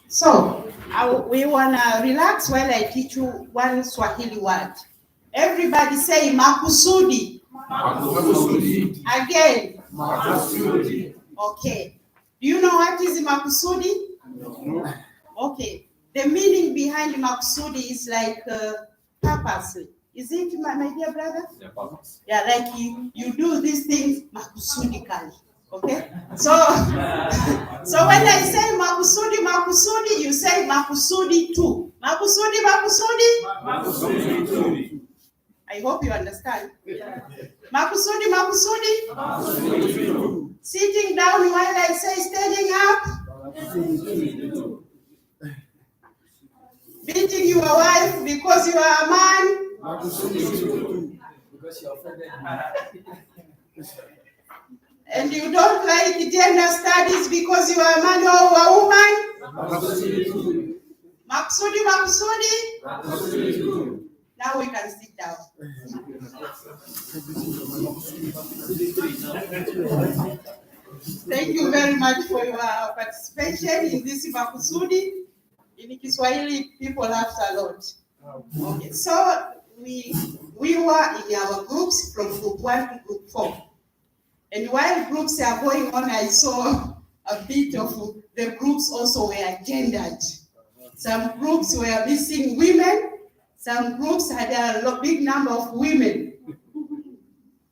So, we want to relax while I teach you one Swahili word. Everybody say makusudi. Makusudi. Again. Makusudi. Okay. Do you know what is makusudi? No. Okay. The meaning behind makusudi is like purposely. Is it, my dear brother? Yeah, purpose. Yeah, like you do these things makusudically. Okay? So when I say makusudi, you say makusudi too. Makusudi. Makusudi too. I hope you understand. Yeah. Makusudi. Makusudi too. Sitting down while I say standing up. Makusudi too. Beating your wife because you are a man. Makusudi too. Because you are offended. And you don't like gender studies because you are a man or a woman. Makusudi too. Makusudi. Makusudi too. Now we can sit down. Thank you very much for your participation in this makusudi. In Kiswahili, people laugh a lot. Okay, so we were in our groups from group 1 to group 4. And while groups are going on, I saw a bit of the groups also were gendered. Some groups were missing women. Some groups had a big number of women.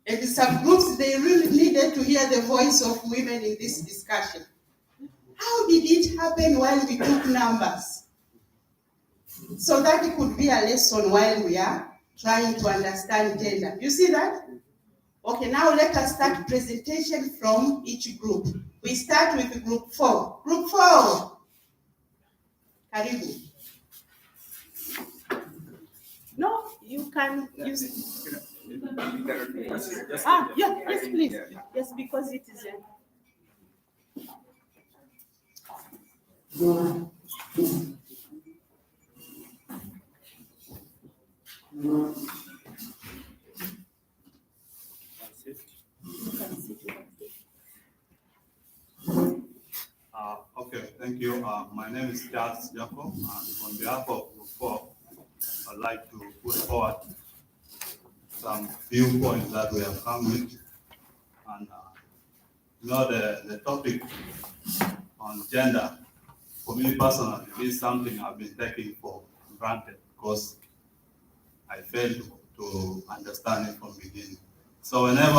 And some groups, they really needed to hear the voice of women in this discussion. How did it happen while we took numbers? So that it could be a lesson while we are trying to understand gender. You see that? Okay, now let us start presentation from each group. We start with group 4. Group 4. Karibu. No, you can use. Yes, please. Yes, because it is. Okay, thank you. My name is Charles Jacob, and on behalf of Group 4, I'd like to put forward some viewpoints that we have come with. And the topic on gender, for me personally, is something I've been taking for granted because I failed to understand it from the beginning. So whenever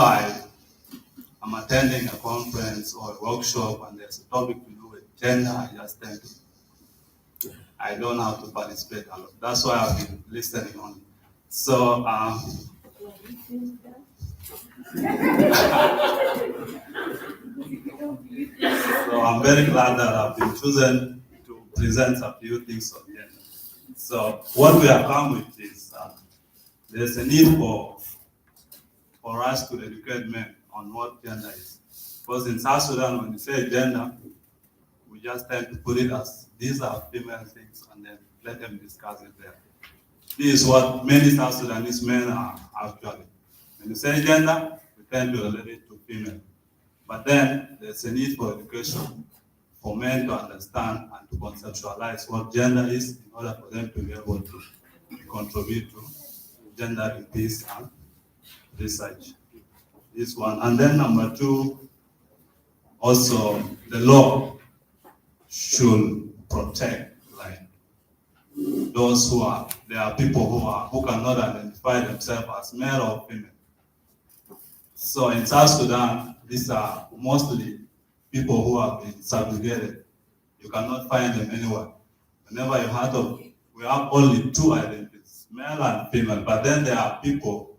I'm attending a conference or a workshop and there's a topic to do with gender, I just tend to, I don't know how to participate a lot. That's why I've been listening on. So, so I'm very glad that I've been chosen to present a few things on gender. So what we have come with is there's a need for us to educate men on what gender is. Because in South Sudan, when you say gender, we just tend to put it as these are female things and then let them discuss it there. This is what many South Sudanese men are actually. When you say gender, we tend to relate it to female. But then there's a need for education for men to understand and to conceptualize what gender is in order for them to be able to contribute to gender in peace and research. This one. And then number 2, also the law should protect like those who are, there are people who cannot identify themselves as male or female. So in South Sudan, these are mostly people who have been subjugated. You cannot find them anywhere. Whenever you heard of, we have only 2 identities, male and female, but then there are people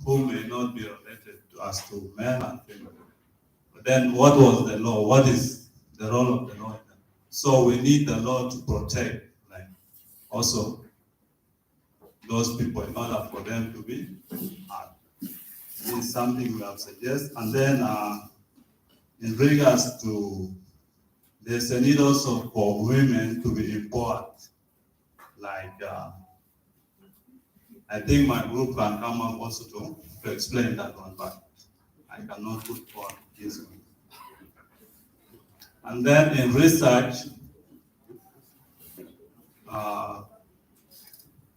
who may not be related to us to male and female. But then what was the law? What is the role of the law? So we need the law to protect, like, also those people in order for them to be heard. This is something we have suggested. And then in regards to, there's a need also for women to be empowered. Like, I think my group can come up also to explain that one, but I cannot put forward this one. And then in research,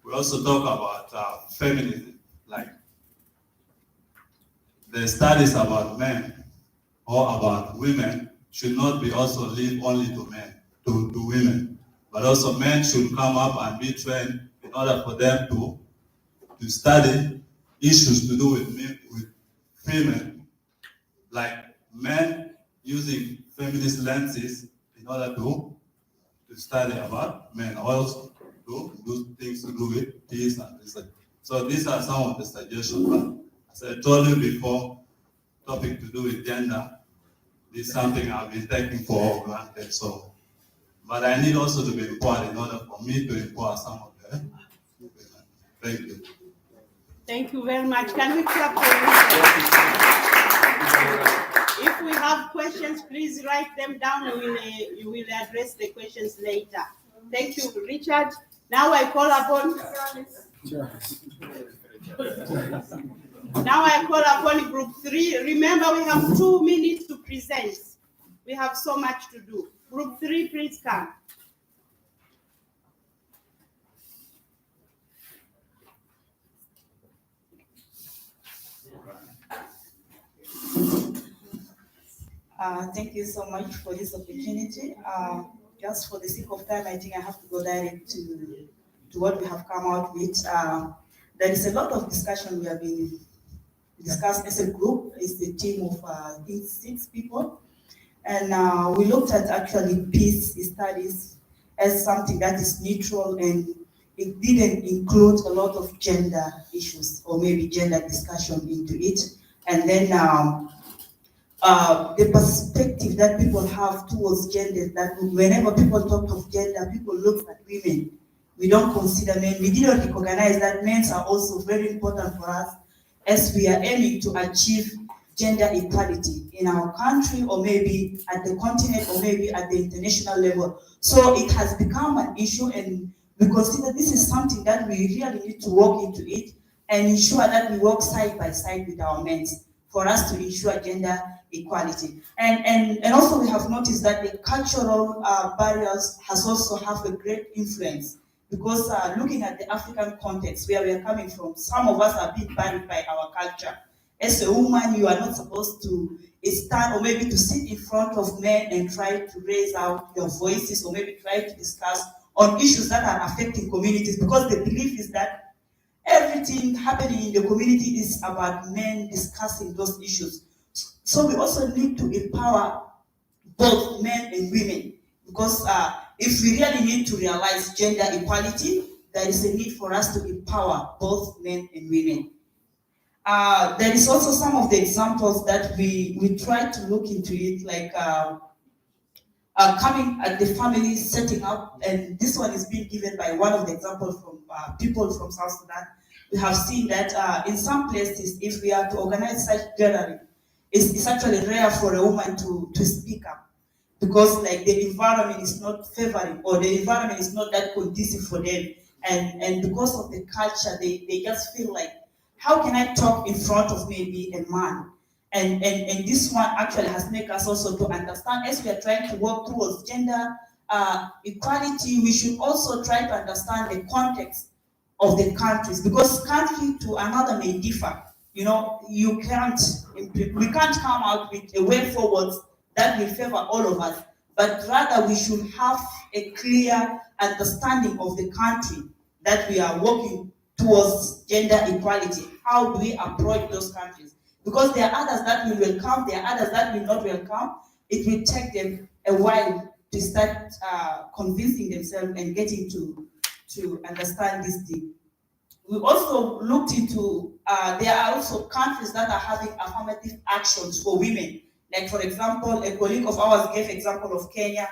we also talk about feminism, like the studies about men or about women should not be also leave only to men, to women, but also men should come up and be trained in order for them to study issues to do with women, like men using feminist lenses in order to study about men, also to do things to do with peace and research. So these are some of the suggestions, but as I told you before, topic to do with gender is something I've been taking for granted. So, but I need also to be empowered in order for me to empower some of them. Thank you. Thank you very much. Can we clap for you? If we have questions, please write them down. You will address the questions later. Thank you, Richard. Now I call upon. Now I call upon Group 3. Remember, we have 2 minutes to present. We have so much to do. Group 3, please come. Thank you so much for this opportunity. Just for the sake of time, I think I have to go direct to what we have come out with. There is a lot of discussion we have been discussed as a group. It's a team of I think 6 people. And we looked at actually peace studies as something that is neutral, and it didn't include a lot of gender issues or maybe gender discussion into it. And then the perspective that people have towards gender, that whenever people talk of gender, people look at women. We don't consider men. We didn't recognize that men are also very important for us as we are aiming to achieve gender equality in our country, or maybe at the continent, or maybe at the international level. So it has become an issue, and we consider this is something that we really need to work into it and ensure that we work side by side with our men for us to ensure gender equality. And also we have noticed that the cultural barriers has also have a great influence, because looking at the African context where we are coming from, some of us are being buried by our culture. As a woman, you are not supposed to stand or maybe to sit in front of men and try to raise out your voices, or maybe try to discuss on issues that are affecting communities, because the belief is that everything happening in the community is about men discussing those issues. So we also need to empower both men and women, because if we really need to realize gender equality, there is a need for us to empower both men and women. There is also some of the examples that we try to look into it, like coming at the family setting up, and this one is being given by one of the examples from people from South Sudan. We have seen that in some places, if we are to organize such gathering, it's actually rare for a woman to speak up, because like the environment is not favoring, or the environment is not that conducive for them, and because of the culture, they just feel like, how can I talk in front of maybe a man? And this one actually has made us also to understand, as we are trying to work towards gender equality, we should also try to understand the context of the countries, because country to another may differ. You know, we can't come out with a way forward that will favor all of us, but rather we should have a clear understanding of the country that we are working towards gender equality. How do we approach those countries? Because there are others that will welcome, there are others that will not welcome. It will take them a while to start convincing themselves and getting to understand this thing. We also looked into, there are also countries that are having affirmative actions for women. Like, for example, a colleague of ours gave example of Kenya,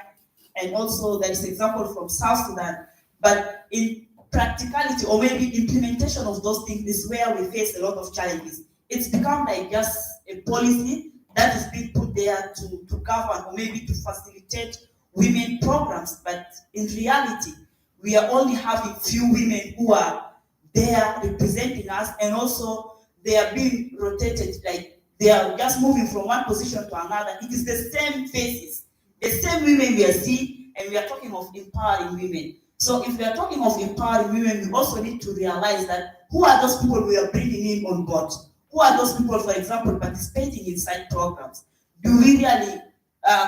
and also there is example from South Sudan. But in practicality, or maybe implementation of those things, is where we face a lot of challenges. It's become like just a policy that is being put there to govern, or maybe to facilitate women programs. But in reality, we are only having few women who are there representing us, and also they are being rotated, like they are just moving from one position to another. It is the same faces the same women we are seeing, and we are talking of empowering women. So if we are talking of empowering women, we also need to realize that who are those people we are bringing in on board? Who are those people, for example, participating in side programs? Do we really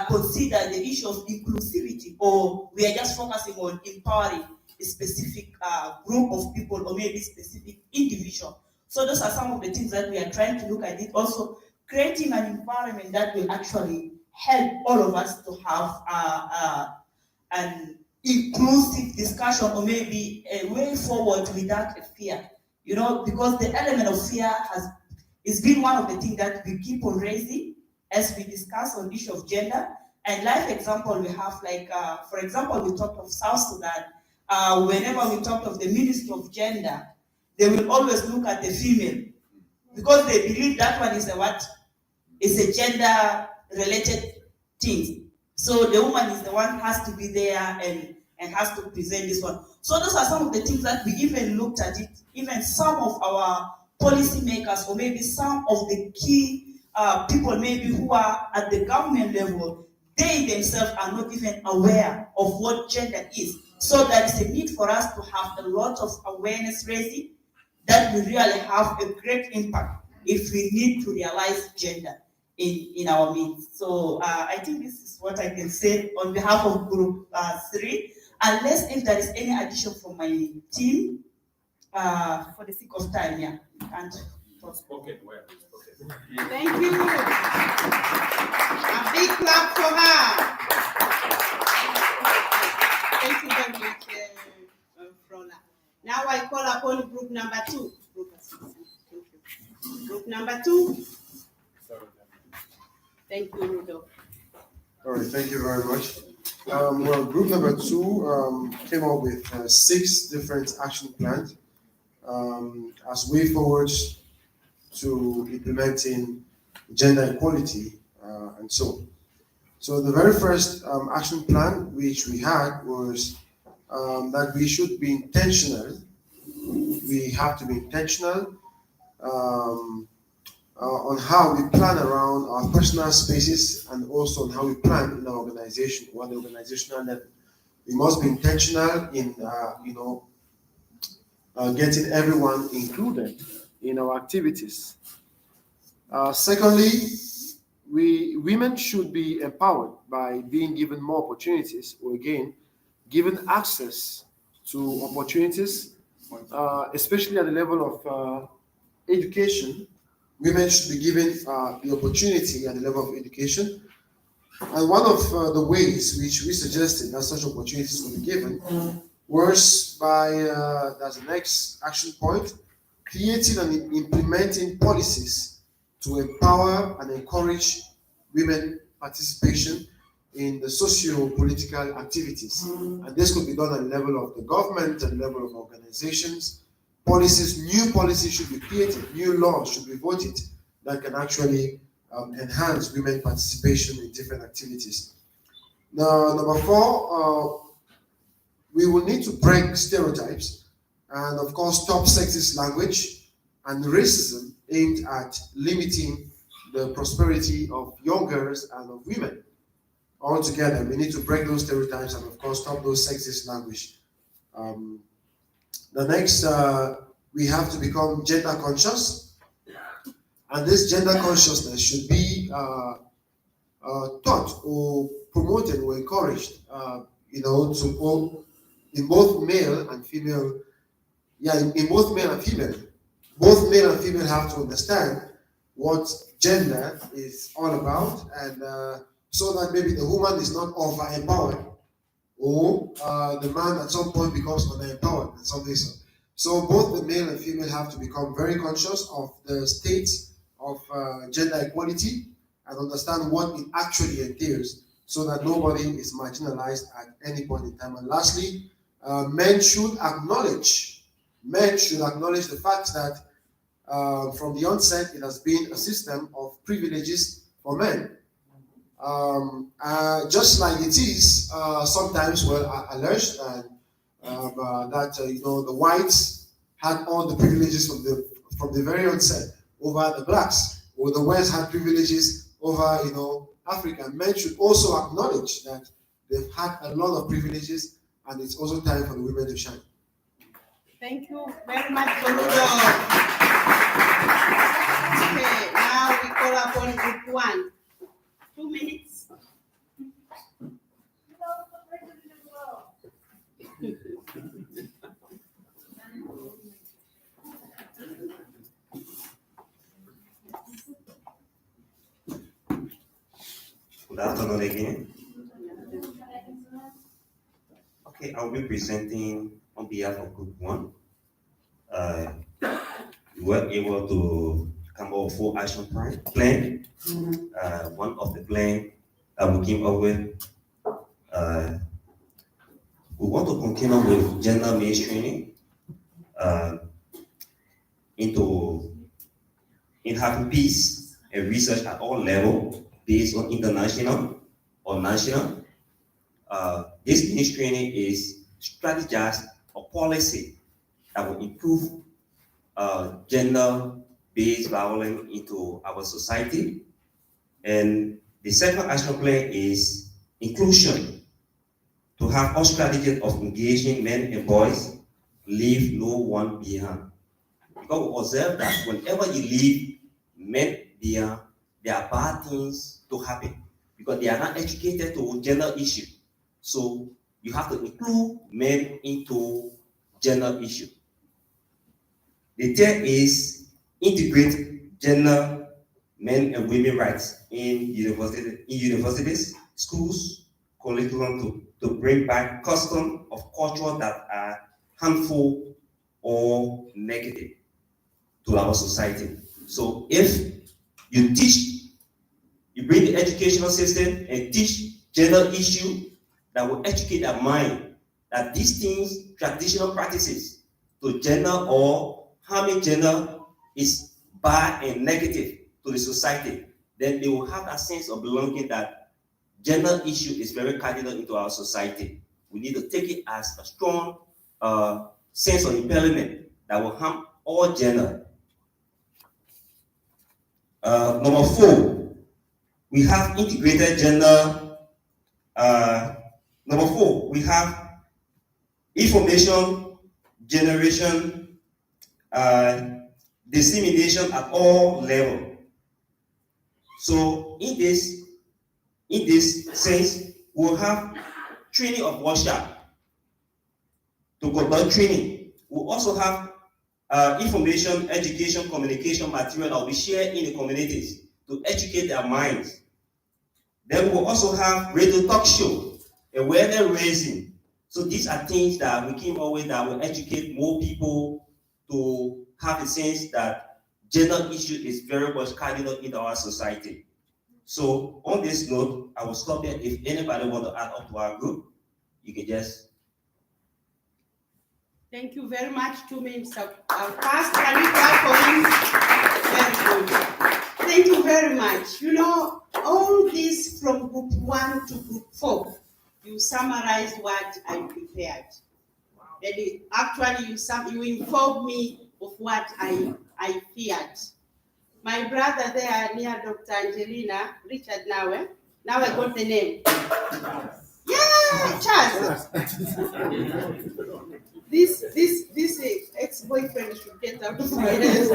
consider the issue of inclusivity, or we are just focusing on empowering a specific group of people or maybe specific individual? So those are some of the things that we are trying to look at. It also creating an environment that will actually help all of us to have an inclusive discussion, or maybe a way forward without a fear. You know, because the element of fear is been one of the things that we keep on raising as we discuss on the issue of gender. And life example we have, like, for example, we talked of South Sudan. Whenever we talk of the Ministry of Gender, they will always look at the female, because they believe that one is a what? Is a gender-related thing. So the woman is the one has to be there and has to present this one. So those are some of the things that we even looked at it. Even some of our policymakers, or maybe some of the key people maybe who are at the government level, they themselves are not even aware of what gender is. So there is a need for us to have a lot of awareness raising that will really have a great impact if we need to realize gender in our midst. So I think this is what I can say on behalf of Group 3, unless if there is any addition from my team, for the sake of time, yeah. And Spoken well. Spoken. Thank you. A big clap for her. Thank you very much, Frola. Now I call upon group number 2. Thank you. Group number 2. Thank you, Rudolph. All right, thank you very much. Well, group number 2 came up with 6 different action plans as way forward to implementing gender equality and so. So the very first action plan which we had was that we should be intentional. We have to be intentional on how we plan around our personal spaces, and also on how we plan in our organization or the organizational level. We must be intentional in getting everyone included in our activities. Secondly, women should be empowered by being given more opportunities, or again, given access to opportunities, especially at the level of education. Women should be given the opportunity at the level of education. And one of the ways which we suggested that such opportunities will be given was by, as the next action point, creating and implementing policies to empower and encourage women participation in the socio-political activities. And this could be done at the level of the government, at the level of organizations. New policies should be created, new laws should be voted that can actually enhance women participation in different activities. Now, number 4, we will need to break stereotypes and, of course, stop sexist language and racism aimed at limiting the prosperity of young girls and of women. Altogether, we need to break those stereotypes and, of course, stop those sexist language. The next, we have to become gender conscious, and this gender consciousness should be taught or promoted or encouraged, to in both male and female. Yeah, in both male and female. Both male and female have to understand what gender is all about, and so that maybe the woman is not over-empowered, or the man at some point becomes under-empowered and something so. So both the male and female have to become very conscious of the state of gender equality and understand what it actually entails, so that nobody is marginalized at any point in time. And lastly, men should acknowledge the fact that from the onset it has been a system of privileges for men. Just like it is sometimes alleged that the whites had all the privileges from the very onset over the blacks, or the West had privileges over Africa, men should also acknowledge that they've had a lot of privileges, and it's also time for the women to shine. Thank you very much, Soludo. Okay, now we call upon group 1. 2 minutes. Good afternoon again. Okay, I'll be presenting on behalf of Group 1. We were able to come up with 4 action plan. One of the plan that we came up with, we want to continue with gender mainstreaming in having peace and research at all levels based on international or national. This mainstreaming is strategized a policy that will improve gender-based violence into our society. And the second action plan is inclusion, to have a strategy of engaging men and boys, leave no one behind. Because we observe that whenever you leave men behind, there are bad things to happen because they are not educated to gender issue. So you have to include men into gender issue. The third is integrate gender, men and women rights in universities, schools, curriculum to bring back custom of culture that are harmful or negative to our society. So if you bring the educational system and teach gender issue that will educate their mind that these things, traditional practices to gender or harming gender is bad and negative to the society, then they will have that sense of belonging that gender issue is very cardinal into our society. We need to take it as a strong sense of empowerment that will harm all gender. Number 4, we have integrated gender. Number 4, we have information generation, dissemination at all levels. So in this sense, we'll have training of workshop to conduct training. We'll also have information, education, communication material that will be shared in the communities to educate their minds. Then we'll also have radio talk show, awareness raising. So these are things that we came up with that will educate more people to have a sense that gender issue is very much cardinal in our society. So on this note, I will stop there. If anybody want to add up to our group, you can just. Thank you very much. 2 minutes have passed. Can we clap for him? Very good. Thank you very much. You know, all this from group 1 to group 4, you summarized what I prepared. And actually, you informed me of what I feared. My brother there near Dr. Angelina, Richard Nawe. Now I got the name. Yeah, Charles. This ex-boyfriend should get out of my head.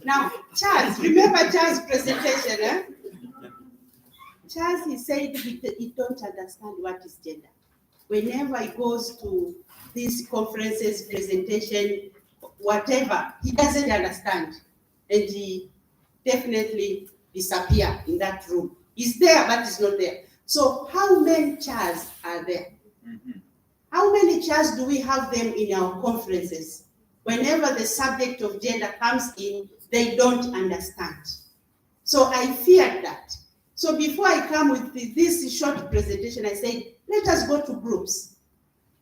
Now, Charles, remember Charles' presentation, eh? Charles, he said he don't understand what is gender. Whenever he goes to these conferences, presentation, whatever, he doesn't understand. And he definitely disappears in that room. He's there, but he's not there. So how many chairs are there? How many chairs do we have them in our conferences? Whenever the subject of gender comes in, they don't understand. So I feared that. So before I come with this short presentation, I said, let us go to groups.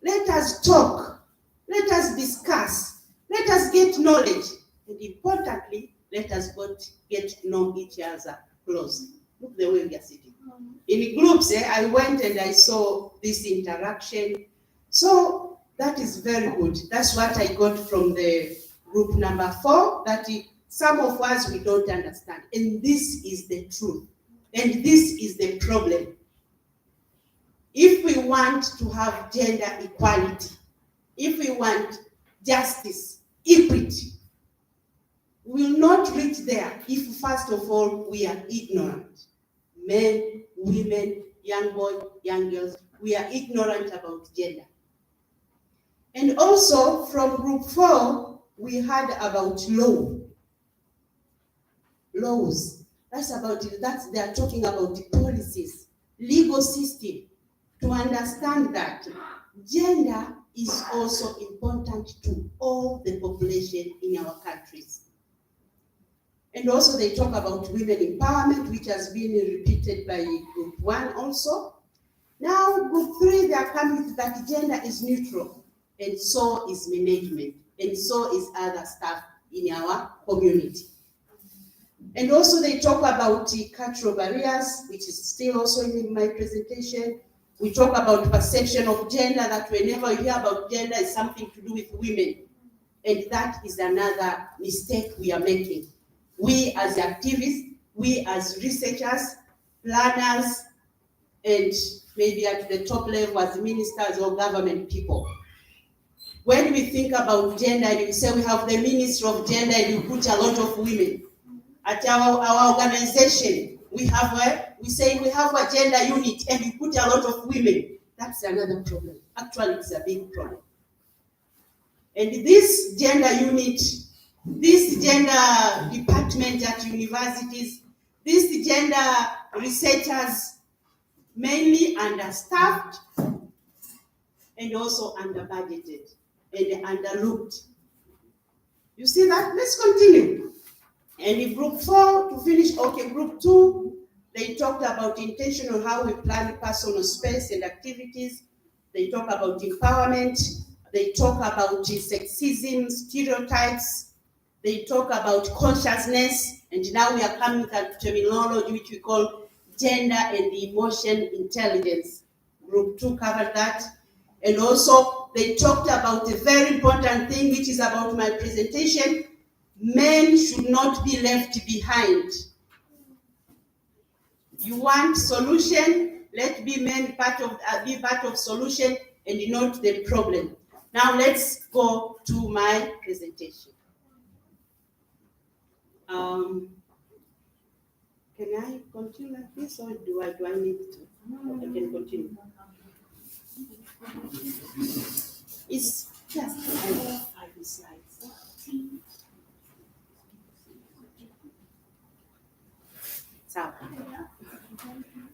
Let us talk. Let us discuss. Let us get knowledge. And importantly, let us get to know each other closely. Look the way we are sitting. In groups, I went and I saw this interaction. So that is very good. That's what I got from the group number 4, that some of us, we don't understand. And this is the truth. And this is the problem. If we want to have gender equality, if we want justice, equity, we will not reach there if, first of all, we are ignorant. Men, women, young boys, young girls, we are ignorant about gender. And also, from group 4, we heard about laws. They are talking about the policies, legal system, to understand that gender is also important to all the population in our countries. And also they talk about women empowerment, which has been repeated by group 1 also. Now group 3, they are coming with that gender is neutral, and so is management, and so is other stuff in our community. And also they talk about the cultural barriers, which is still also in my presentation. We talk about perception of gender, that whenever you hear about gender, it's something to do with women. And that is another mistake we are making. We as activists, we as researchers, planners, and maybe at the top level as ministers or government people. When we think about gender, and we say we have the Ministry of Gender and we put a lot of women. At our organization, we say we have a gender unit and we put a lot of women. That's another problem. Actually, it's a big problem. And this gender unit, this gender department at universities, these gender researchers, mainly understaffed and also under-budgeted and underlooked. You see that? Let's continue. And in group 4, to finish, okay, group 2, they talked about intention on how we plan personal space and activities. They talk about empowerment. They talk about sexism, stereotypes. They talk about consciousness. And now we are coming to terminology which we call gender and emotion intelligence. Group 2 covered that. And also, they talked about a very important thing, which is about my presentation. Men should not be left behind. You want solution? Let be men be part of solution and not the problem. Now let's go to my presentation. Can I continue like this, or do I need to? I can continue. It's just 5 slides.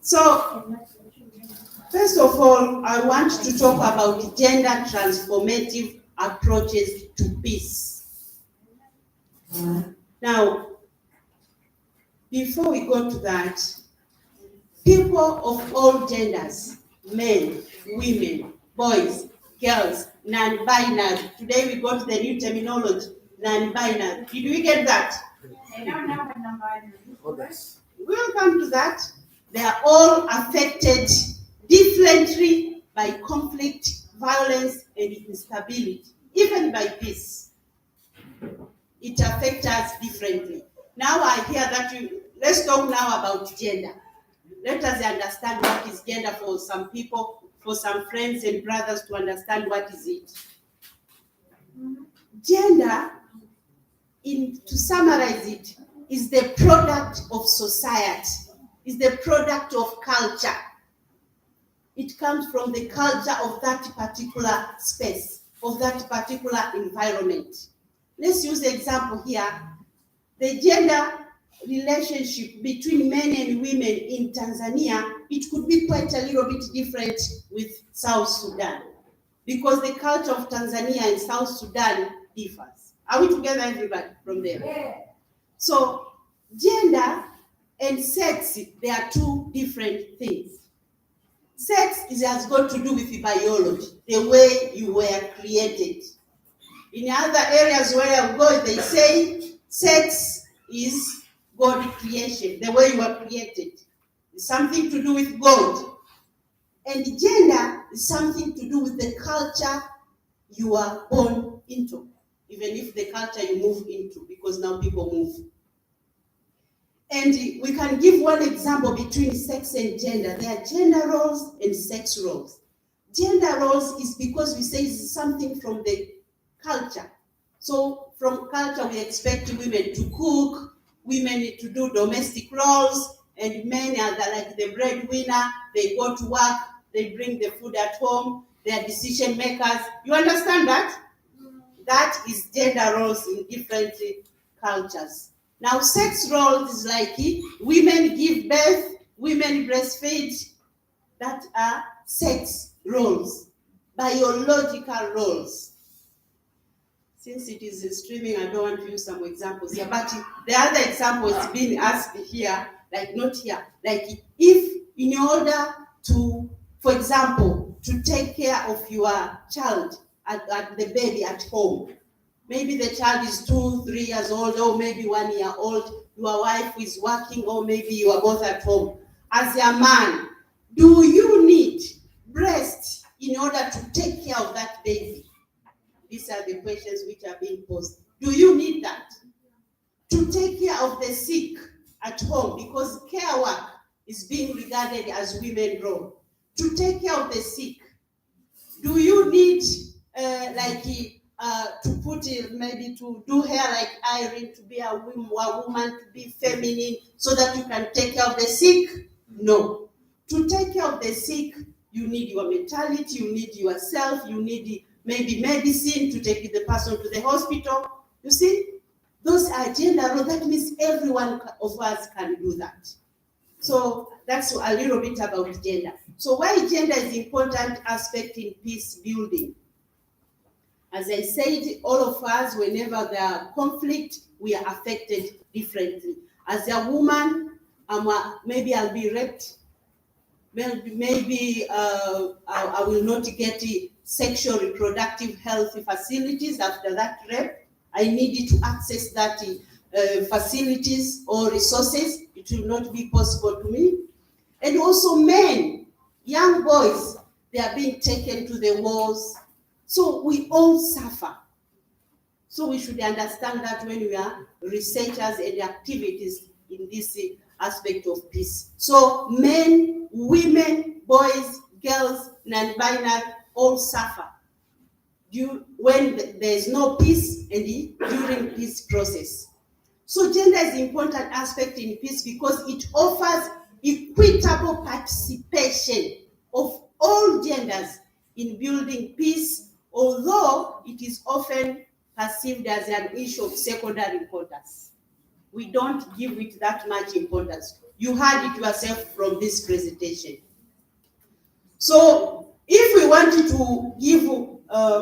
So, first of all, I want to talk about gender transformative approaches to peace. Now, before we go to that, people of all genders, men, women, boys, girls, non-binary. Today we got the new terminology, non-binary. Did we get that? I don't know what non-binary is. We'll come to that. They are all affected differently by conflict, violence, and instability, even by peace. It affects us differently. Now I hear that let's talk now about gender. Let us understand what is gender for some people, for some friends and brothers to understand what is it. Gender, to summarize it, is the product of society, is the product of culture. It comes from the culture of that particular space, of that particular environment. Let's use the example here. The gender relationship between men and women in Tanzania, it could be quite a little bit different with South Sudan, because the culture of Tanzania and South Sudan differs. Are we together, everybody, from there? Yeah. So, gender and sex, they are two different things. Sex has got to do with the biology, the way you were created. In other areas where I go, they say sex is God creation, the way you were created. It's something to do with God. And gender is something to do with the culture you are born into. even if the culture you move into, because now people move. And we can give one example between sex and gender. There are gender roles and sex roles. Gender roles is because we say it's something from the culture. So from culture, we expect women to cook, women to do domestic roles, and men are like the breadwinner. They go to work, they bring the food at home, they are decision makers. You understand that? That is gender roles in different cultures. Now, sex roles is like women give birth, women breastfeed. That are sex roles, biological roles. Since it is streaming, I don't want to use some examples here, but the other example is being asked here, like not here. Like if in order to, for example, to take care of your child, at the baby at home, maybe the child is 2, 3 years old, or maybe 1 year old, your wife is working, or maybe you are both at home. As a man, do you need breast in order to take care of that baby? These are the questions which are being posed. Do you need that? To take care of the sick at home, because care work is being regarded as women's role. To take care of the sick. Do you need to put maybe to do hair like Irene, to be a woman, to be feminine, so that you can take care of the sick? No. To take care of the sick, you need your mentality, you need yourself, you need maybe medicine to take the person to the hospital. You see, those are gender roles. That means every one of us can do that. So that's a little bit about gender. So why gender is an important aspect in peace building? As I said, all of us, whenever there are conflict, we are affected differently. As a woman, maybe I'll be raped. Maybe I will not get sexual reproductive health facilities after that rape. I needed to access that facilities or resources. It will not be possible to me. And also men, young boys, they are being taken to the wars. So we all suffer. So we should understand that when we are researchers and activities in this aspect of peace. So men, women, boys, girls, non-binary, all suffer when there is no peace and during peace process. So gender is an important aspect in peace because it offers equitable participation of all genders in building peace, although it is often perceived as an issue of secondary importance. We don't give it that much importance. You heard it yourself from this presentation. So if we wanted to give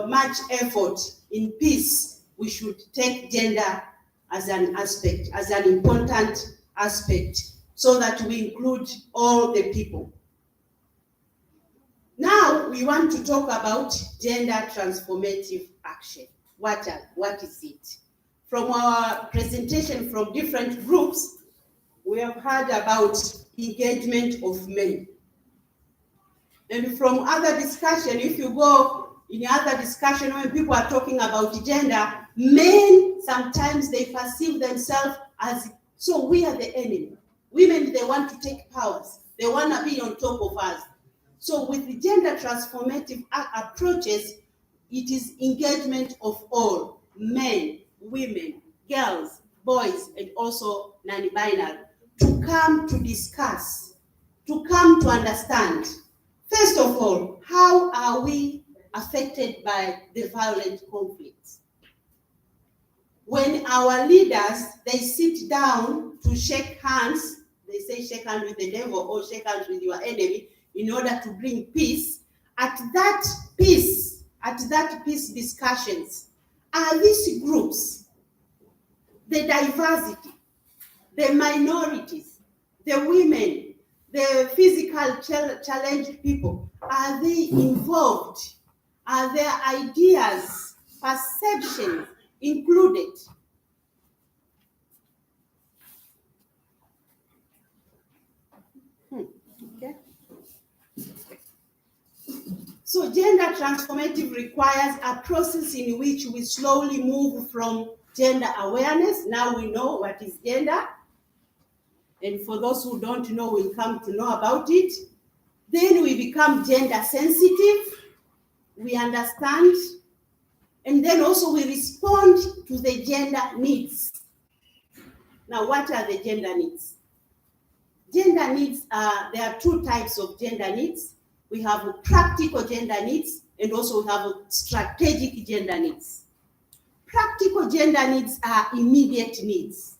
much effort in peace, we should take gender as an aspect, as an important aspect, so that we include all the people. Now we want to talk about gender transformative action. What is it? From our presentation from different groups, we have heard about engagement of men. And from other discussion, if you go in other discussion when people are talking about gender, men sometimes they perceive themselves as, so we are the enemy. Women, they want to take powers. They want to be on top of us. So with the gender transformative approaches, it is engagement of all, men, women, girls, boys, and also non-binary, to come to discuss, to come to understand. First of all, how are we affected by the violent conflicts? When our leaders, they sit down to shake hands, they say shake hands with the devil or shake hands with your enemy in order to bring peace, at that peace discussions, are these groups, the diversity, the minorities, the women, the physical challenged people, are they involved? Are their ideas, perceptions included? Okay. So gender transformative requires a process in which we slowly move from gender awareness. Now we know what is gender. And for those who don't know, we'll come to know about it. Then we become gender sensitive. We understand. And then also we respond to the gender needs. Now, what are the gender needs? Gender needs there are two types of gender needs. We have practical gender needs, and also we have strategic gender needs. Practical gender needs are immediate needs,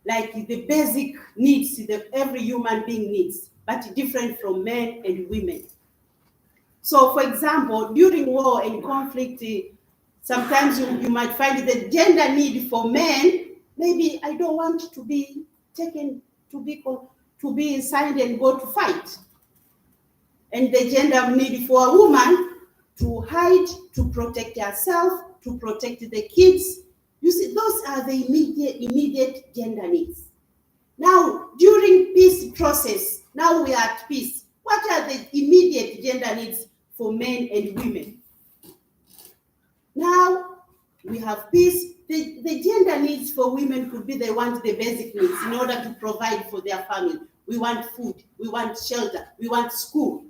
like the basic needs that every human being needs, but different from men and women. So, for example, during war and conflict, sometimes you might find the gender need for men, maybe I don't want to be taken to be assigned and go to fight. And the gender need for a woman to hide, to protect herself, to protect the kids. You see, those are the immediate gender needs. Now, during peace process, now we are at peace. What are the immediate gender needs for men and women? Now we have peace. The gender needs for women could be they want the basic needs in order to provide for their family. We want food, we want shelter, we want school.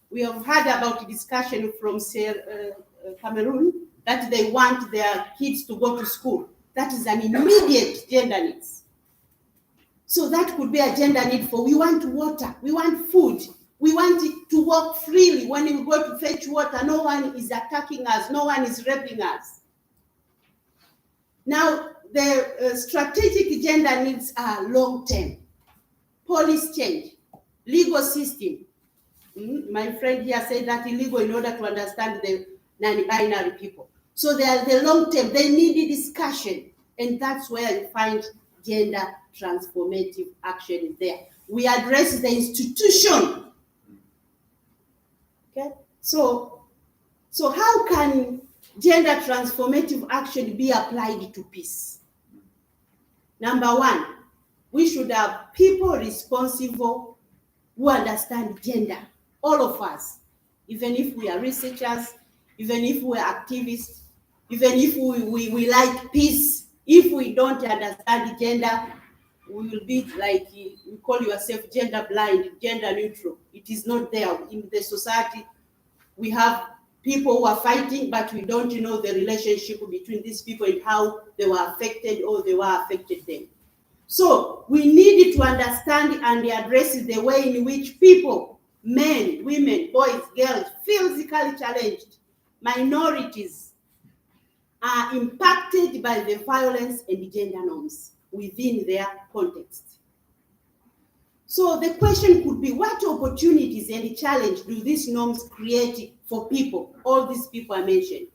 We have heard about the discussion from Cameroon that they want their kids to go to school. That is an immediate gender needs. So that could be a gender need for we want water, we want food, we want it to walk freely. When we go to fetch water, no one is attacking us, no one is raping us. Now, the strategic gender needs are long-term. Policy change, legal system. My friend here said that illegal in order to understand the non-binary people. So they are the long-term, they need a discussion. And that's where you find gender transformative action there. We address the institution. Okay, so how can gender transformative action be applied to peace? Number one, we should have people responsible who understand gender, all of us, even if we are researchers, even if we are activists, even if we like peace. If we don't understand gender, we will be like, you call yourself gender blind, gender neutral. It is not there in the society. We have people who are fighting, but we don't know the relationship between these people and how they were affected or they were affected them. So we need to understand and address the way in which people, men, women, boys, girls, physically challenged, minorities, are impacted by the violence and gender norms within their context. So the question could be, what opportunities and challenge do these norms create for people, all these people I mentioned?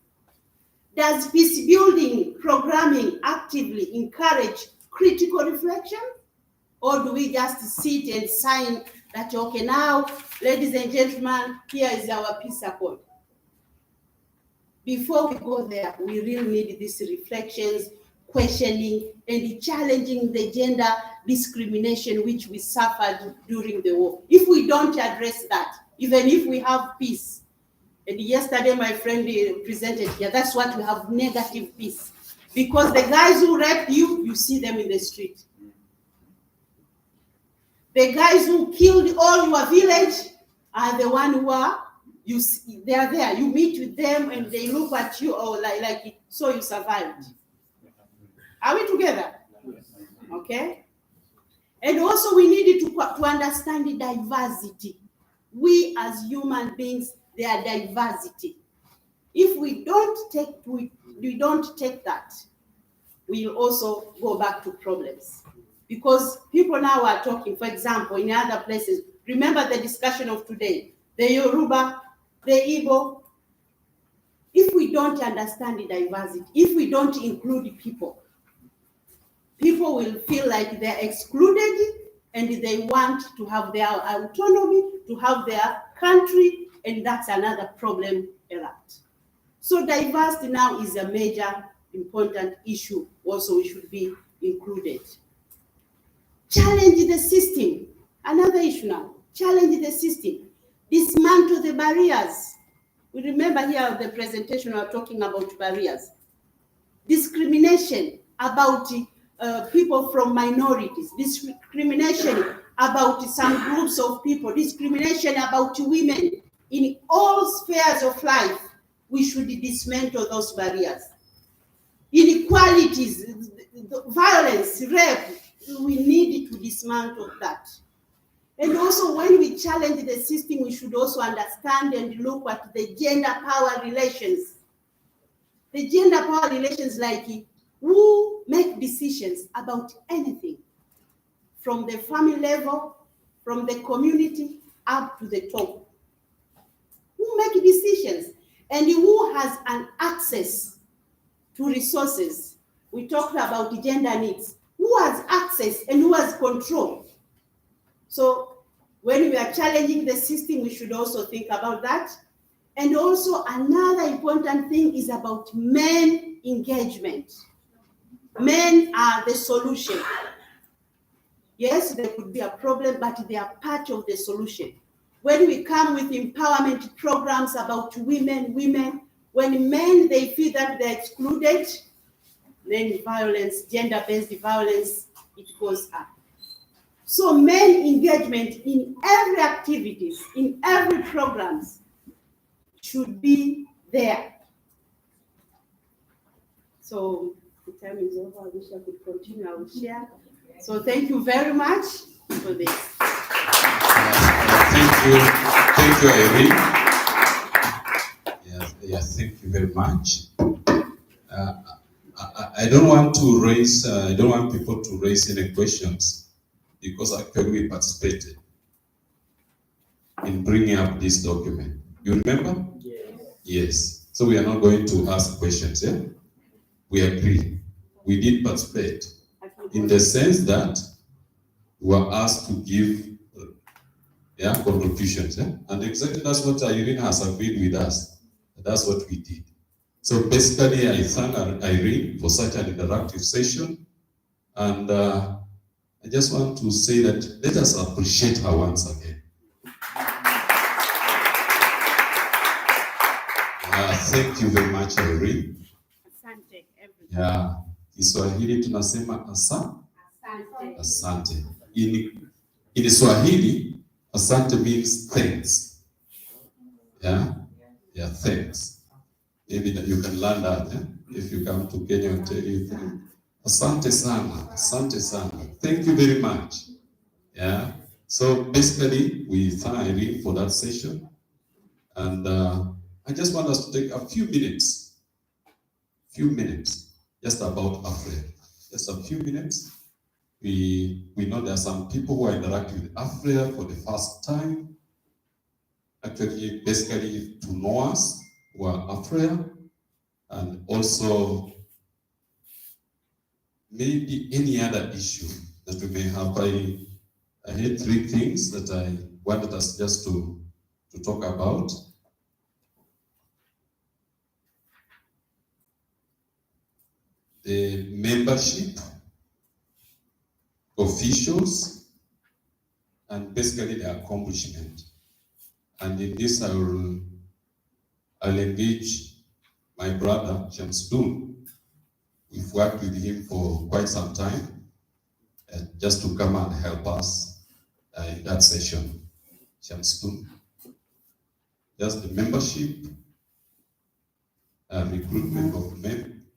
Does peace building programming actively encourage critical reflection? Or do we just sit and sign that, okay, now, ladies and gentlemen, here is our peace accord? Before we go there, we really need these reflections, questioning, and challenging the gender discrimination which we suffered during the war. If we don't address that, even if we have peace, and yesterday my friend presented here, that's what we have, negative peace. Because the guys who raped you, you see them in the street. The guys who killed all your village are the ones who are, you see, they are there. You meet with them and they look at you, or like so you survived. Are we together? Okay. And also we needed to understand the diversity. We as human beings, there are diversity. If we don't take that, we'll also go back to problems. Because people now are talking, for example, in other places, remember the discussion of today, the Yoruba, the Igbo. If we don't understand the diversity, if we don't include people, people will feel like they're excluded and they want to have their autonomy, to have their country, and that's another problem erupt. So diversity now is a major important issue, also we should be included. Challenge the system, another issue now, challenge the system. dismantle the barriers. We remember here the presentation we are talking about barriers. Discrimination about people from minorities, discrimination about some groups of people, discrimination about women. In all spheres of life, we should dismantle those barriers. Inequalities, violence, rape, we need to dismantle that. And also when we challenge the system, we should also understand and look at the gender power relations. The gender power relations, like who make decisions about anything, from the family level, from the community, up to the top. Who make decisions and who has an access to resources. We talked about the gender needs. Who has access and who has control? So when we are challenging the system, we should also think about that. And also another important thing is about men engagement. Men are the solution. Yes, there could be a problem, but they are part of the solution. When we come with empowerment programs about women, when men, they feel that they're excluded, then violence, gender-based violence, it goes up. So men engagement in every activities, in every programs, should be there. So the time is over. I wish I could continue. I will share. So thank you very much for this. Thank you, Irene. Yes, thank you very much. I don't want to raise, I don't want people to raise any questions because actually we participated in bringing up this document. You remember? Yes. Yes. So we are not going to ask questions, yeah? We agree. We did participate in the sense that we were asked to give contributions, yeah? And exactly that's what Irene has agreed with us. That's what we did. So basically, I thank Irene for such an interactive session. And I just want to say that let us appreciate her once again. Thank you very much, Irene. Asante, everyone. Yeah. Kiswahili tunasema asante. Asante. In Swahili, asante means thanks. Yeah? Yeah, thanks. Maybe that you can learn that if you come to Kenya and tell you, asante sana, asante sana. Thank you very much. Yeah. So basically, we thank Irene for that session. And I just want us to take a few minutes, just about Africa. Just a few minutes. We know there are some people who are interacting with Africa for the first time. Actually, basically to know us, who are Africa, and also maybe any other issue that we may have. I had three things that I wanted us just to talk about. The membership, officials, and basically the accomplishment. And in this, I'll engage my brother, James Doon. We've worked with him for quite some time, just to come and help us in that session. James Doon. Just the membership, recruitment of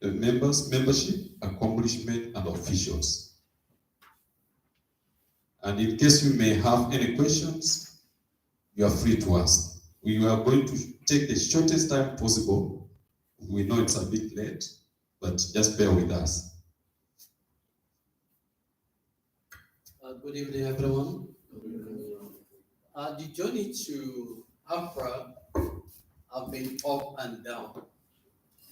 members, membership, accomplishment, and officials. And in case you may have any questions, you are free to ask. We are going to take the shortest time possible. We know it's a bit late, but just bear with us. Good evening, everyone. The journey to Afra have been up and down.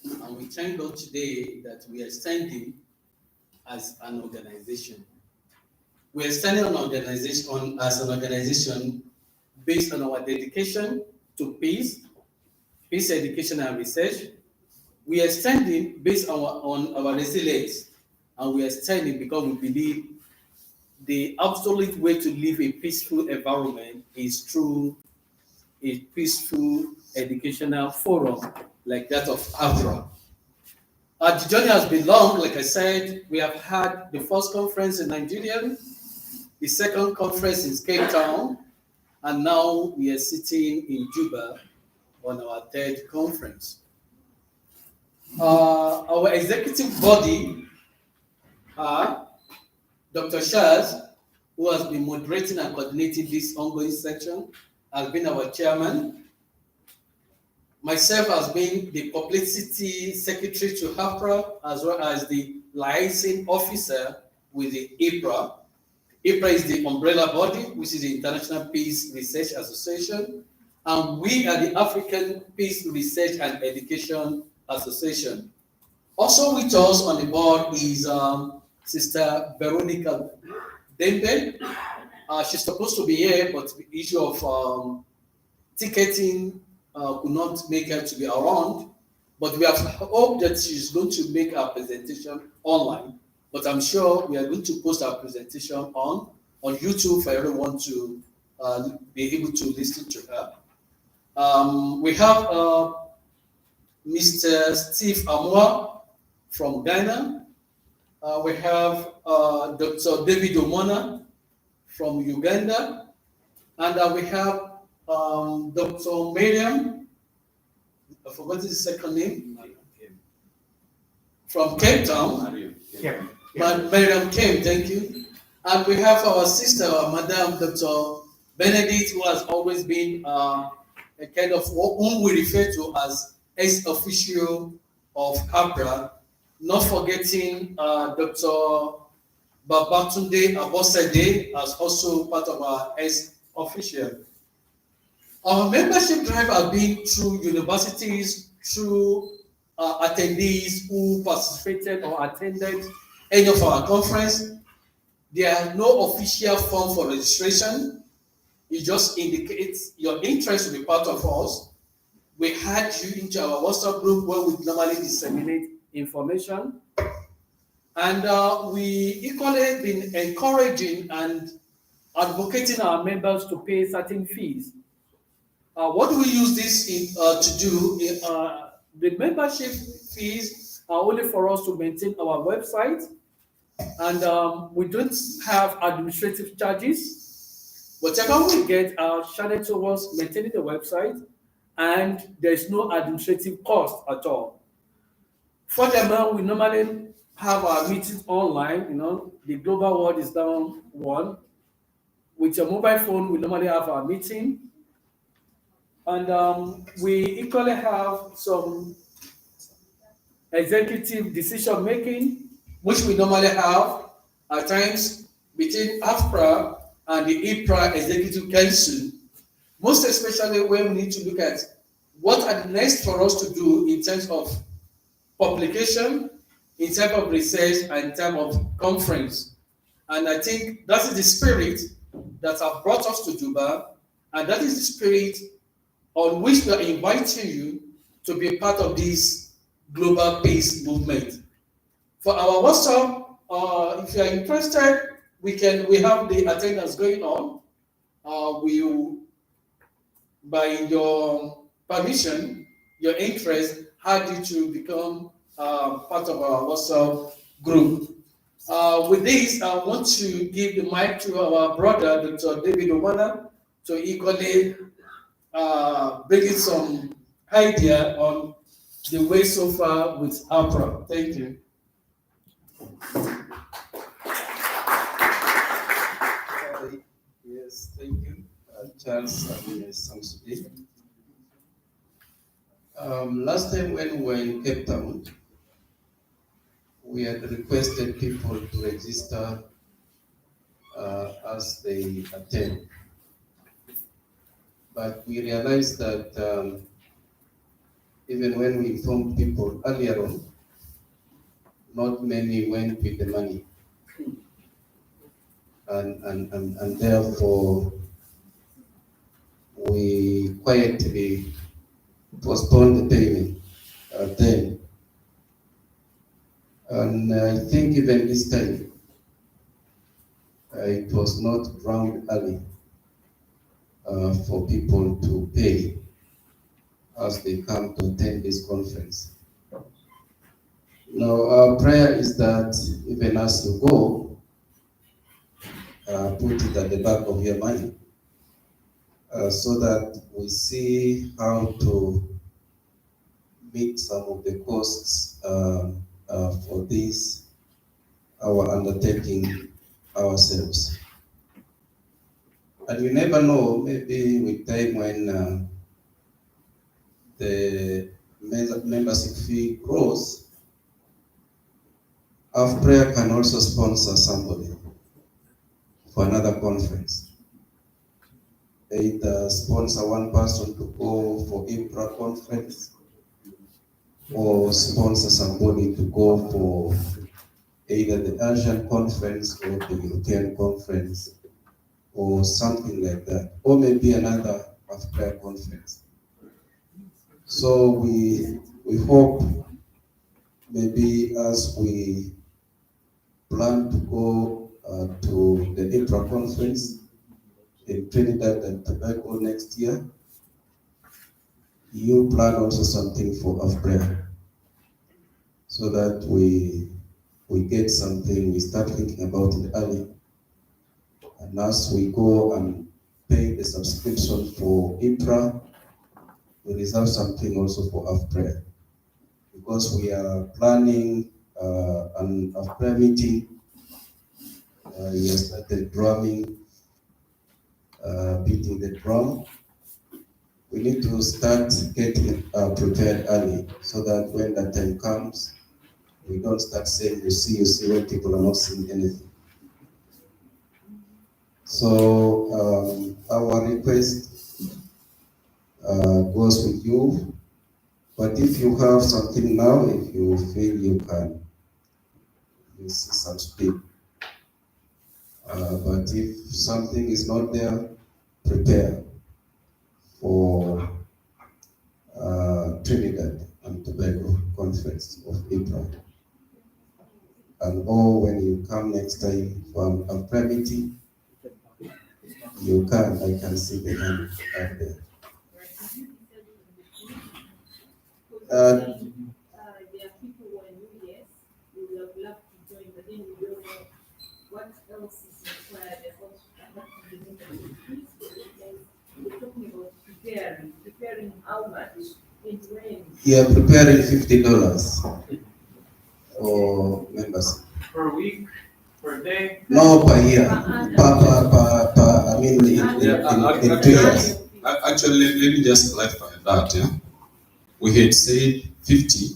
And we thank God today that we are standing as an organization. We are standing as an organization based on our dedication to peace education and research. We are standing based on our resilience, and we are standing because we believe the absolute way to live a peaceful environment is through a peaceful educational forum like that of AFRA. The journey has been long, like I said. We have had the first conference in Nigeria, the second conference in Cape Town, and now we are sitting in Juba on our third conference. Our executive body, Dr. Shaz, who has been moderating and coordinating this ongoing section, has been our chairman. Myself has been the publicity secretary to AFRA, as well as the liaison officer with the IPRA. IPRA is the umbrella body, which is the International Peace Research Association, and we are the African Peace Research and Education Association. Also with us on the board is Sister Veronica Dembe. She's supposed to be here, but the issue of ticketing could not make her to be around. But we have hope that she's going to make her presentation online. But I'm sure we are going to post our presentation on YouTube for everyone to be able to listen to her. We have Mr. Steve Amwa from Ghana. We have Dr. David Omona from Uganda. And we have Dr. Miriam, I forgot his second name, from Cape Town. Miriam Kim, thank you. And we have our sister, Madam Dr. Benedict, who has always been a kind of whom we refer to as ex-officio of APRA, not forgetting Dr. Babatunde Abosede as also part of our ex-officio. Our membership drive has been through universities, through attendees who participated or attended any of our conference. There are no official form for registration. It just indicates your interest to be part of us. We had you into our WhatsApp group where we normally disseminate information. And we equally been encouraging and advocating our members to pay certain fees. What do we use this to do? The membership fees are only for us to maintain our website, and we don't have administrative charges. Whatever we get are sharded towards maintaining the website, and there's no administrative cost at all. Furthermore, we normally have our meetings online. You know, the global world is down one. With your mobile phone, we normally have our meeting. And we equally have some executive decision making, which we normally have at times between AFRA and the IPRA Executive Council, most especially when we need to look at what are the next for us to do in terms of publication, in terms of research, and in terms of conference. And I think that is the spirit that have brought us to Juba, and that is the spirit on which we are inviting you to be part of this global peace movement. For our WhatsApp, if you are interested, we have the attendance going on. By your permission, your interest, had you to become part of our WhatsApp group. With this, I want to give the mic to our brother, Dr. David Omana, to equally bring in some idea on the way so far with APRA. Thank you. Yes, thank you, Charles Samsudi. Last time when we were in Cape Town, we had requested people to register as they attend. But we realized that even when we informed people earlier on, not many went with the money. And therefore, we quietly postponed the payment then. And I think even this time, it was not round early. for people to pay as they come to attend this conference. Now, our prayer is that even as you go, put it at the back of your mind so that we see how to meet some of the costs for this, our undertaking ourselves. And you never know, maybe with time when the membership fee grows, our prayer can also sponsor somebody for another conference. Either sponsor one person to go for IPRA conference, or sponsor somebody to go for either the Asian conference or the European conference or something like that, or maybe another prayer conference. So we hope maybe as we plan to go to the IPRA conference in Trinidad and Tobago next year, you plan also something for prayer, so that we get something, we start thinking about it early. And as we go and pay the subscription for IPRA, we reserve something also for prayer. Because we are planning an prayer meeting. We have started drumming, beating the drum. We need to start getting prepared early, so that when that time comes, we don't start saying, you see, when people are not seeing anything. So our request goes with you, but if you have something now, if you feel you can, you see some speed. But if something is not there, prepare for Trinidad and Tobago conference of IPRA. And or when you come next time for a prayer meeting, you can, I can see the hand up there. There are people who are new, yes, we would have loved to join, but then we don't know what else is required. We're talking about preparing how much and when. Yeah, preparing $50 for members. Per week, per day? No, per year. I mean, in 2 years. Actually, let me just clarify that. Yeah? We had said 50,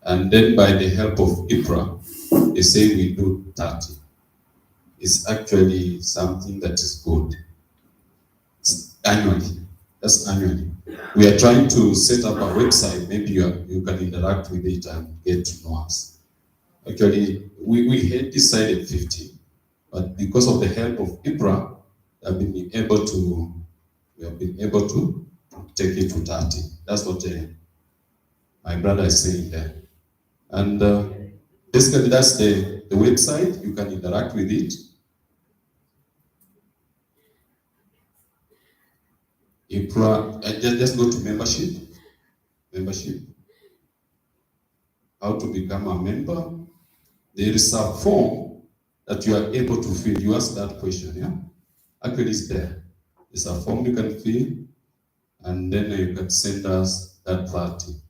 and then by the help of IPRA, they say we do 30. It's actually something that is good. It's annually. That's annually. We are trying to set up a website. Maybe you can interact with it and get to know us. Actually, we had decided 50, but because of the help of IPRA, we have been able to take it to 30. That's what my brother is saying there. And basically, that's the website. You can interact with it. IPRA, just go to membership. How to become a member. There is a form that you are able to fill. You ask that question, yeah? Actually, it's there. It's a form you can fill, and then you can send us that 30.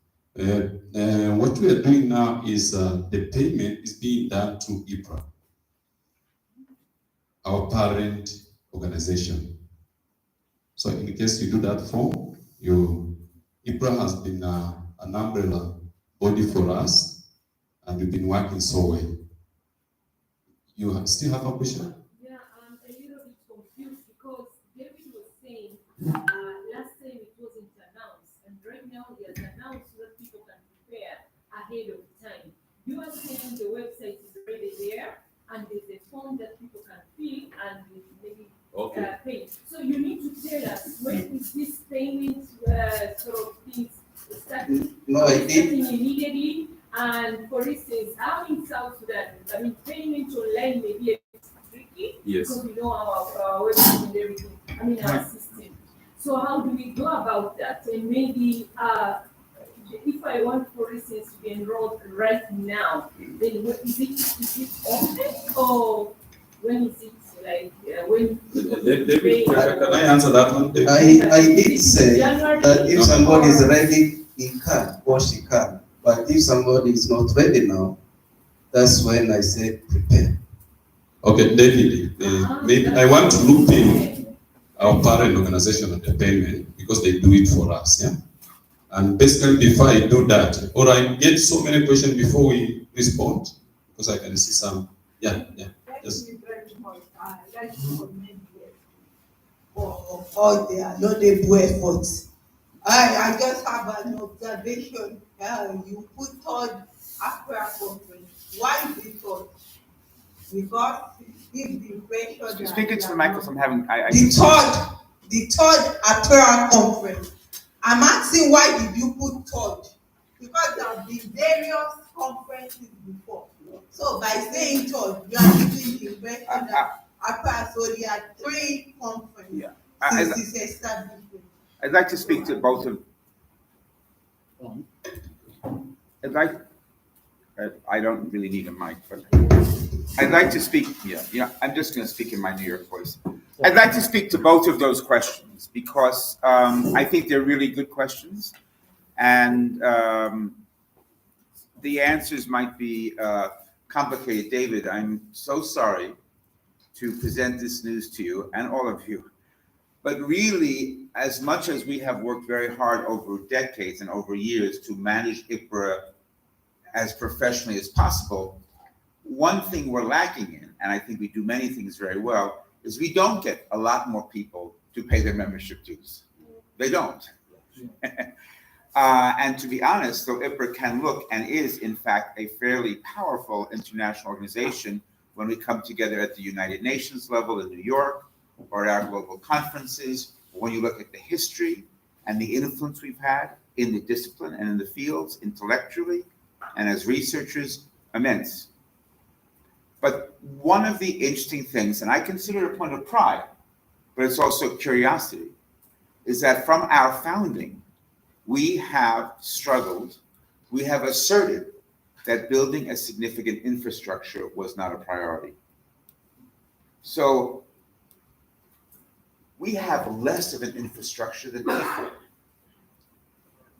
What we are doing now is the payment is being done to IPRA, our parent organization. So in case you do that form, IPRA has been an umbrella body for us, and we've been working so well. You still have a question? Yeah, I'm a little bit confused because David was saying last time it wasn't announced, and right now he has announced so that people can prepare ahead of time. You are saying the website is already there, and there's a form that people can fill and maybe pay. So you need to tell us when is this payment sort of things starting? No, I did. Starting immediately. And for instance, how in South Sudan, I mean, payment online may be a bit tricky. Yes. Because we know our website and everything. I mean, our system. So how do we go about that? And maybe if I want, for instance, to be enrolled right now, then is it often or when is it like when? David, can I answer that one? David? I did say January that if somebody is ready, he can or she can. But if somebody is not ready now, that's when I said prepare. Okay, David, maybe I want to loop in our parent organization on the payment because they do it for us, yeah? And basically before I do that, or I get so many questions before we respond, because I can see some, yeah. Yes. For all their laudable efforts. I just have an observation. You put third Accra conference. Why is it third? Because give the impression. Speak into the microphone. The third Accra conference. I'm asking why did you put third? Because there have been various conferences before. So by saying third, you are giving the impression that Accra, so there are 3 conferences. Yeah. Since its establishment. I'd like to speak to both of. I don't really need a mic, but I'd like to speak. Yeah. I'm just going to speak in my New York voice. I'd like to speak to both of those questions because I think they're really good questions, and the answers might be complicated. David, I'm so sorry to present this news to you and all of you. But really, as much as we have worked very hard over decades and over years to manage IPRA as professionally as possible, one thing we're lacking in, and I think we do many things very well, is we don't get a lot more people to pay their membership dues. They don't. And to be honest, though IPRA can look and is in fact a fairly powerful international organization when we come together at the United Nations level in New York, or at our global conferences, when you look at the history and the influence we've had in the discipline and in the fields intellectually and as researchers, immense. But one of the interesting things, and I consider it a point of pride, but it's also curiosity, is that from our founding, we have struggled, we have asserted that building a significant infrastructure was not a priority. So we have less of an infrastructure than IPRA.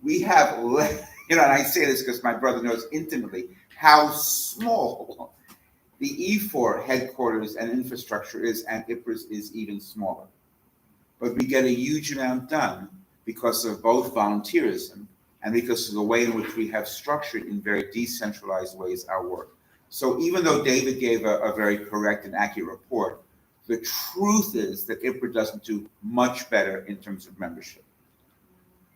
We have less, and I say this because my brother knows intimately how small the E4 headquarters and infrastructure is, and IPRA's is even smaller. But we get a huge amount done because of both volunteerism and because of the way in which we have structured in very decentralized ways our work. So even though David gave a very correct and accurate report, the truth is that IPRA doesn't do much better in terms of membership.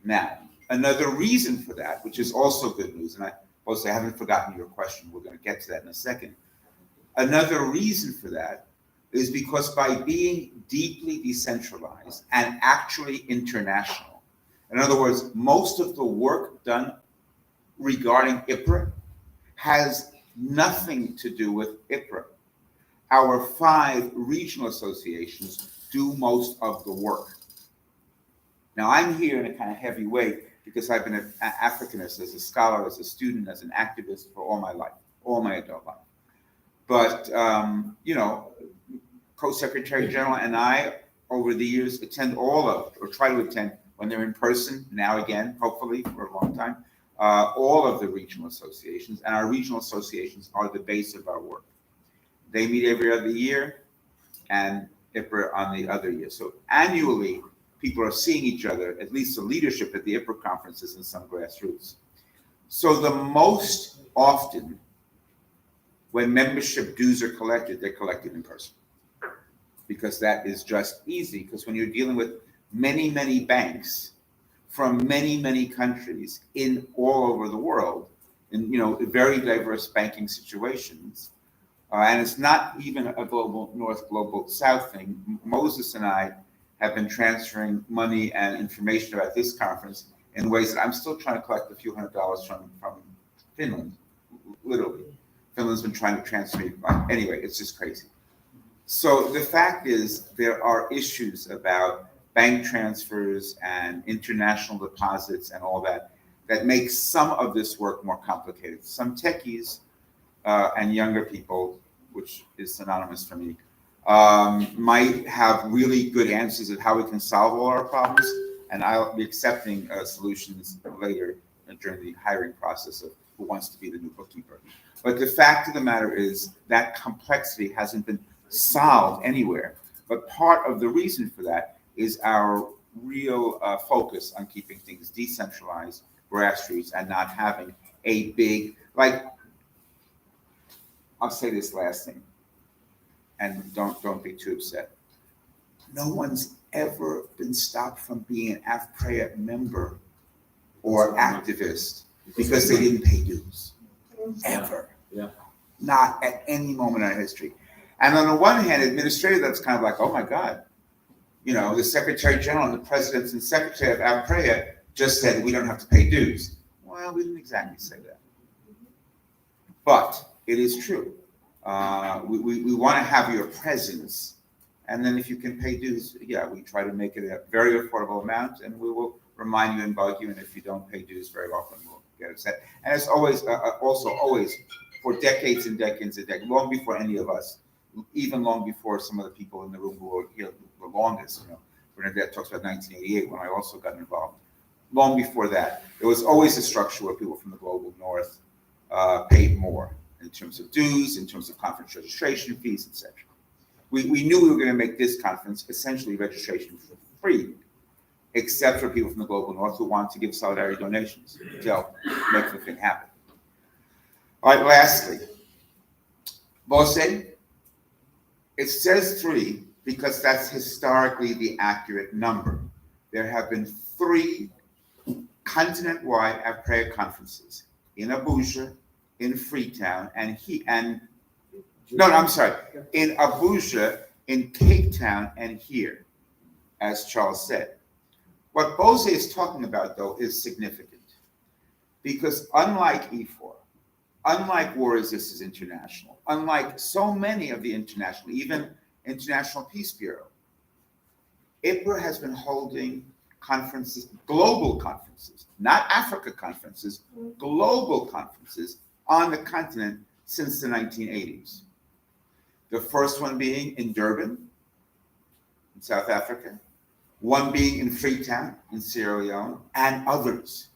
Now, another reason for that, which is also good news, and I haven't forgotten your question, we're going to get to that in a second. Another reason for that is because by being deeply decentralized and actually international, in other words, most of the work done regarding IPRA has nothing to do with IPRA. Our 5 regional associations do most of the work. Now, I'm here in a kind of heavy way because I've been an Africanist as a scholar, as a student, as an activist for all my life, all my adult life. But, Co-Secretary General and I, over the years, attend all of, or try to attend when they're in person, now again, hopefully for a long time, all of the regional associations. And our regional associations are the base of our work. They meet every other year, and IPRA on the other year. So annually, people are seeing each other, at least the leadership at the IPRA conferences and some grassroots. So the most often, when membership dues are collected, they're collected in person. Because that is just easy, because when you're dealing with many, many banks from many, many countries in all over the world, in very diverse banking situations, and it's not even a global north, global south thing. Moses and I have been transferring money and information about this conference in ways that I'm still trying to collect a few $100s from Finland, literally. Finland's been trying to transfer me. Anyway, it's just crazy. So the fact is there are issues about bank transfers and international deposits and all that, that makes some of this work more complicated. Some techies and younger people, which is synonymous for me, might have really good answers of how we can solve all our problems, and I'll be accepting solutions later during the hiring process of who wants to be the new bookkeeper. But the fact of the matter is that complexity hasn't been solved anywhere. But part of the reason for that is our real focus on keeping things decentralized, grassroots, and not having a big, like, I'll say this last thing, and don't be too upset. No one's ever been stopped from being an AFPREA member or activist because they didn't pay dues. Ever. Yeah. Not at any moment in our history. And on the one hand, administratively, that's kind of like, oh my God, you know, the Secretary General and the President and Secretary of AFPREA just said we don't have to pay dues. Well, we didn't exactly say that. But it is true. We want to have your presence. And then if you can pay dues, yeah, we try to make it a very affordable amount, and we will remind you and bug you. And if you don't pay dues, very often we'll get upset. And it's always, also always, for decades and decades and decades, long before any of us, even long before some of the people in the room who were here the longest, you know, Bernadette talks about 1988 when I also got involved. Long before that, there was always a structure where people from the global north paid more in terms of dues, in terms of conference registration fees, etc. We knew we were going to make this conference essentially registration free, except for people from the global north who wanted to give solidarity donations to help make the thing happen. All right, lastly, BOSE, it says 3 because that's historically the accurate number. There have been 3 continent-wide AFPREA conferences in Abuja, in Freetown, in Abuja, in Cape Town, and here, as Charles said. What BOSE is talking about, though, is significant because unlike E4, unlike War Resistance International, unlike so many of the international, even International Peace Bureau, IPRA has been holding conferences, global conferences, not Africa conferences, global conferences on the continent since the 1980s. The first one being in Durban, in South Africa, one being in Freetown, in Sierra Leone, and others.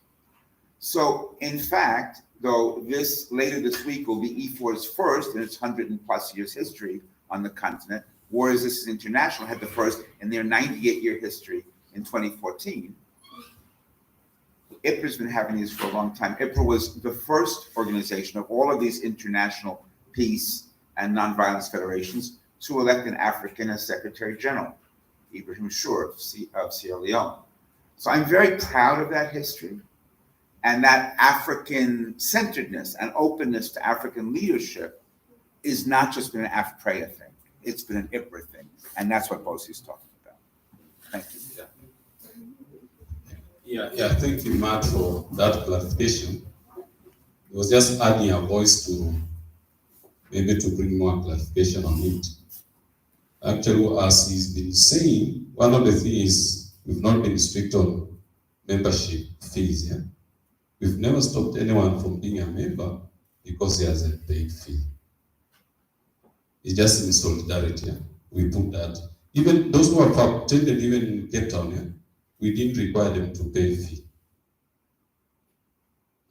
So, in fact, though later this week will be E4's first in its 100+ years history on the continent, War Resistance International had the first in their 98-year history in 2014. IPRA's been having these for a long time. IPRA was the first organization of all of these international peace and nonviolence federations to elect an African as Secretary General, Ibrahim Shur of Sierra Leone. So I'm very proud of that history and that African centeredness and openness to African leadership is not just been an AFPREA thing, it's been an IPRA thing. And that's what BOSE is talking about. Thank you. Yeah, thank you, Matt, for that clarification. It was just adding a voice to maybe to bring more clarification on it. Actually, as he's been saying, one of the things is we've not been strict on membership fees. Yeah? We've never stopped anyone from being a member because he has a paid fee. It's just in solidarity. Yeah? We put that. Even those who have attended, even in Cape Town, yeah? We didn't require them to pay a fee.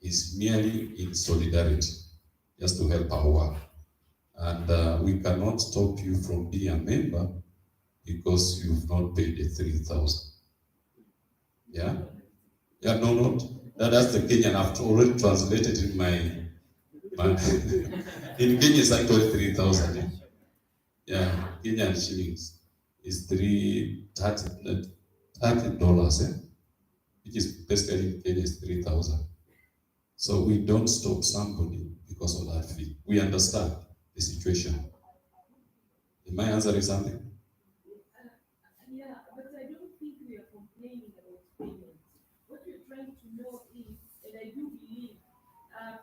It's merely in solidarity, just to help our work. And we cannot stop you from being a member because you've not paid the 3,000. Yeah? Yeah, no. That's the Kenyan. I've already translated in my in Kenya it's actually 3,000. Yeah, Kenyan shillings is $30, which is basically in Kenya is 3,000. So we don't stop somebody because of that fee. We understand the situation. Am I answering something? Yeah, but I don't think we are complaining about payment. What we're trying to know is, and I do believe,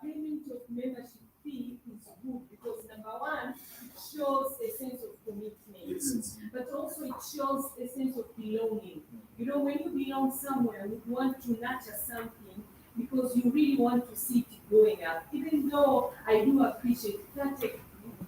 payment of membership fee is good because number one, it shows a sense of commitment, but also it shows a sense of belonging. You know, when you belong somewhere, you want to nurture something because you really want to see it going up. Even though I do appreciate that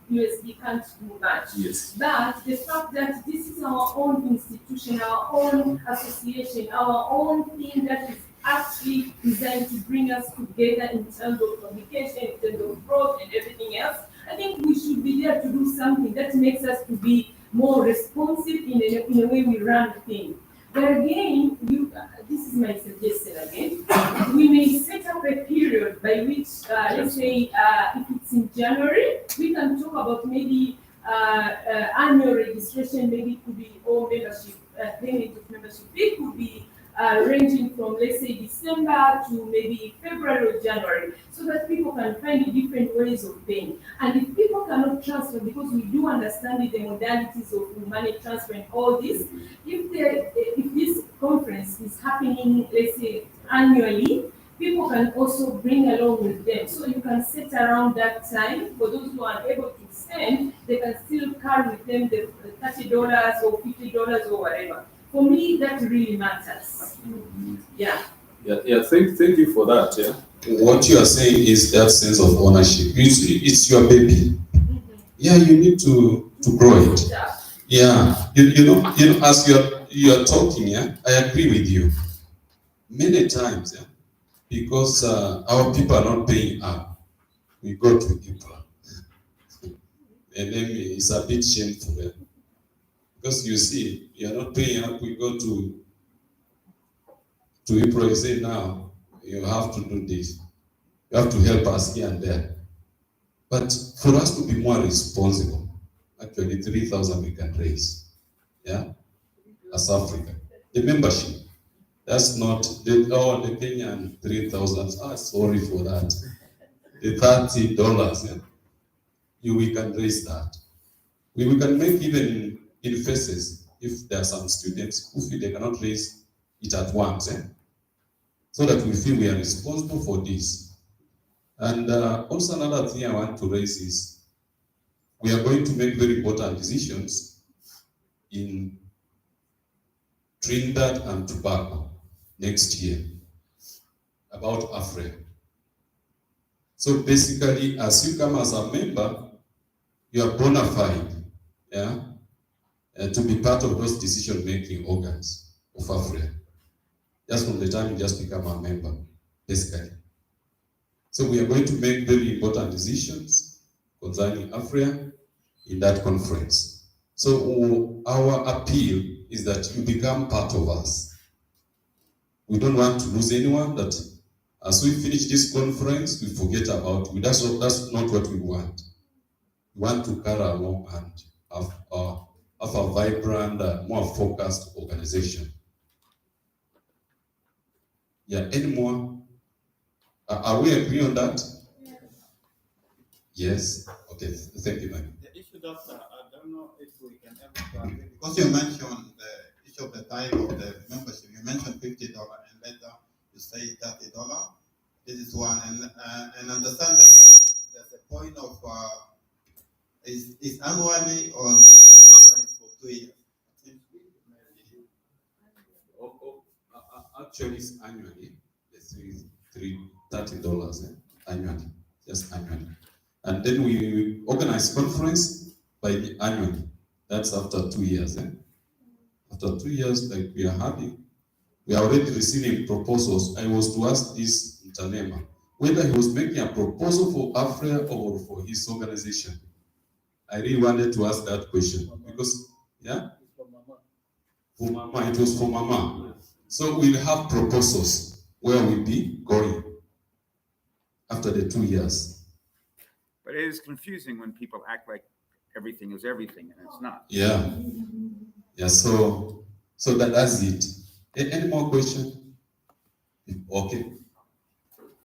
USD can't do much. Yes. But the fact that this is our own institution, our own association, our own thing that is actually designed to bring us together in terms of communication, in terms of growth and everything else, I think we should be there to do something that makes us to be more responsive in the way we run things. But again, this is my suggestion again. We may set up a period by which, let's say, if it's in January, we can talk about maybe annual registration, maybe it could be all membership, payment of membership. It could be ranging from, let's say, December to maybe February or January, so that people can find different ways of paying. And if people cannot transfer, because we do understand the modalities of money transfer and all this, if this conference is happening, let's say, annually, people can also bring along with them. So you can set around that time. For those who are able to send, they can still carry with them the $30 or $50 or whatever. For me, that really matters. Yeah. Yeah. Thank you for that. Yeah. What you are saying is that sense of ownership. It's your baby. Yeah, you need to grow it. Yeah. You know, as you are talking, yeah, I agree with you. Many times, yeah, because our people are not paying up, we go to IPRA. And then it's a bit shameful. Yeah? Because you see, you are not paying up, we go to IPRA, you say, now, you have to do this. You have to help us here and there. But for us to be more responsible, actually 3,000 we can raise, yeah, as Africa. The membership, that's not, the Kenyan 3,000, sorry for that. The $30, yeah, we can raise that. We can make even in phases, if there are some students who feel they cannot raise it at once, so that we feel we are responsible for this. And also another thing I want to raise is, we are going to make very important decisions in Trinidad and Tobago next year about Africa. So basically, as you come as a member, you are bona fide, yeah, to be part of those decision-making organs of Africa. Just from the time you just become a member, basically. So we are going to make very important decisions concerning Africa in that conference. So our appeal is that you become part of us. We don't want to lose anyone, that as we finish this conference, we forget about you. That's not what we want. We want to carry along and have a vibrant, more focused organization. Yeah, any more? Are we agreeing on that? Yes. Okay, thank you, ma'am. The issue that I don't know if we can ever, because you mentioned the issue of the type of the membership. You mentioned $50 and later you say $30. This is one, and understand that there's a point of is annually or is for 2 years. Actually, it's annually. It's $30 annually, just annually. And then we organize conference by the annually. That's after 2 years. After 2 years, like we are having, we are already receiving proposals. I was to ask this Ntalema, whether he was making a proposal for Africa or for his organization. I really wanted to ask that question because, yeah? For Mama, it was for Mama. So we'll have proposals where we'll be going after the 2 years. But it is confusing when people act like everything is everything, and it's not. Yeah. Yeah, so that's it. Any more questions? Okay.